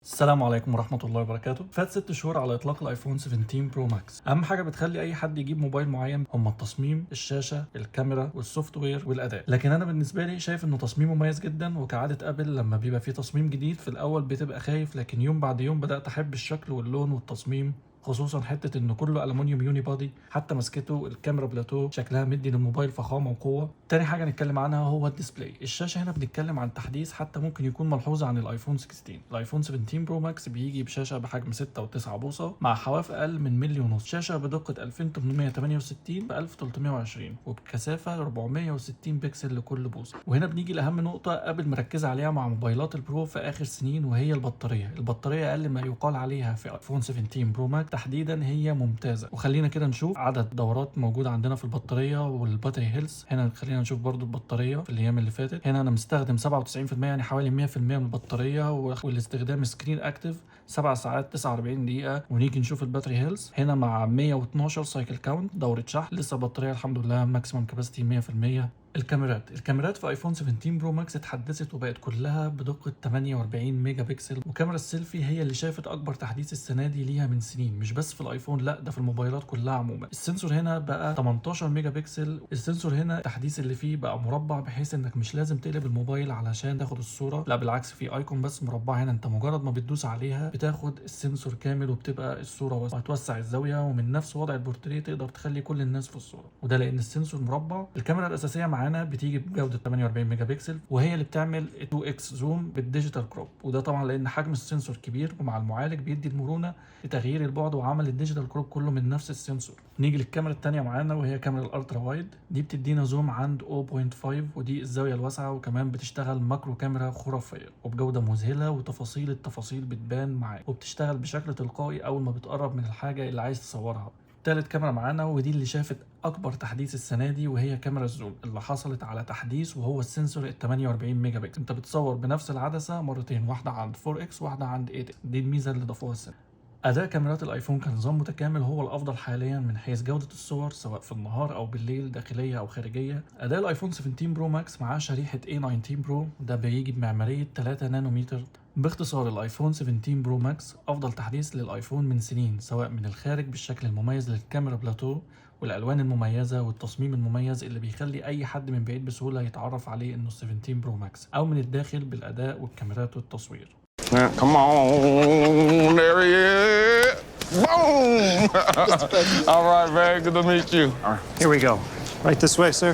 السلام عليكم ورحمة الله وبركاته. فات 6 شهور على إطلاق الآيفون 17 برو ماكس. أهم حاجة بتخلي أي حد يجيب موبايل معين هم التصميم، الشاشة، الكاميرا والسوفت وير والأداء. لكن أنا بالنسبة لي شايف إنه تصميمه مميز جدا، وكعادة أبل لما بيبقى فيه تصميم جديد في الأول بتبقى خايف، لكن يوم بعد يوم بدأت أحب الشكل واللون والتصميم، خصوصا حته انه كله الومنيوم يوني بادي. حتى مسكته الكاميرا بلاتو شكلها مدي للموبايل فخامه وقوه. تاني حاجه نتكلم عنها هو الديسبلاي. الشاشه هنا بنتكلم عن تحديث حتى ممكن يكون ملحوظ عن الايفون 16. الايفون 17 برو ماكس بيجي بشاشه بحجم 6.9 بوصه مع حواف اقل من ملي ونص، شاشه بدقه 2868 ب 1320 وبكثافه 460 بكسل لكل بوصه. وهنا بنيجي لاهم نقطه ابل مركزه عليها مع موبايلات البرو في اخر سنين، وهي البطاريه اقل ما يقال عليها في ايفون 17 برو ماكس تحديدا هي ممتازه. وخلينا كده نشوف عدد دورات موجوده عندنا في البطاريه والباتري هيلث. هنا خلينا نشوف برضو البطاريه في الايام اللي فاتت. هنا انا مستخدم 97% يعني حوالي 100% من البطاريه، والاستخدام سكرين اكتف 7 ساعات 49 دقيقه. ونيجي نشوف الباتري هيلث هنا مع 112 سايكل كاونت دوره شحن، لسه البطاريه الحمد لله ماكسيمم كاباسيتي 100%. الكاميرات في ايفون 17 برو ماكس اتحدثت وبقت كلها بدقه 48 ميجا بكسل، وكاميرا السيلفي هي اللي شافت اكبر تحديث السنه دي ليها من سنين، مش بس في الايفون، لا ده في الموبايلات كلها عموما. السنسور هنا بقى 18 ميجا بكسل. السنسور هنا التحديث اللي فيه بقى مربع، بحيث انك مش لازم تقلب الموبايل علشان تاخد الصوره، لا بالعكس في ايكون بس مربع هنا، انت مجرد ما بتدوس عليها بتاخد السنسور كامل وبتبقى الصوره وهتوسع الزاويه، ومن نفس وضع البورتريه تقدر تخلي كل الناس في الصوره، وده لان السنسور مربع. الكاميرا الاساسيه معانا بتيجي بجوده 48 ميجا بكسل، وهي اللي بتعمل 2 اكس زوم بالديجيتال كروب، وده طبعا لان حجم السنسور كبير، ومع المعالج بيدي المرونه لتغيير البعد وعمل الديجيتال كروب كله من نفس السنسور. نيجي للكاميرا الثانيه معانا وهي كاميرا الالترا وايد. دي بتدينا زوم عند 0.5 ودي الزاويه الواسعه، وكمان بتشتغل ماكرو كاميرا خرافيه وبجوده مذهله، وتفاصيل التفاصيل بتبان معاك، وبتشتغل بشكل تلقائي اول ما بتقرب من الحاجه اللي عايز تصورها. تالت كاميرا معانا ودي اللي شافت اكبر تحديث السنه دي، وهي كاميرا الزوم اللي حصلت على تحديث، وهو السنسور ال 48 ميجا بكسل. انت بتصور بنفس العدسه مرتين، واحده عند 4 اكس واحده عند 8 اكس، دي الميزه اللي ضافوها السنه. اداء كاميرات الايفون كنظام متكامل هو الافضل حاليا من حيث جوده الصور سواء في النهار او بالليل، داخليه او خارجيه. اداء الايفون 17 برو ماكس معاه شريحه A19 برو، ده بيجي بمعماريه 3 نانومتر. باختصار الايفون 17 برو ماكس افضل تحديث للايفون من سنين، سواء من الخارج بالشكل المميز للكاميرا بلاتو والالوان المميزه والتصميم المميز اللي بيخلي اي حد من بعيد بسهوله يتعرف عليه انه 17 برو ماكس، او من الداخل بالاداء والكاميرات والتصوير. Come on, there he is. Boom! All right, man, good to meet you. Here we go. Right this way, sir.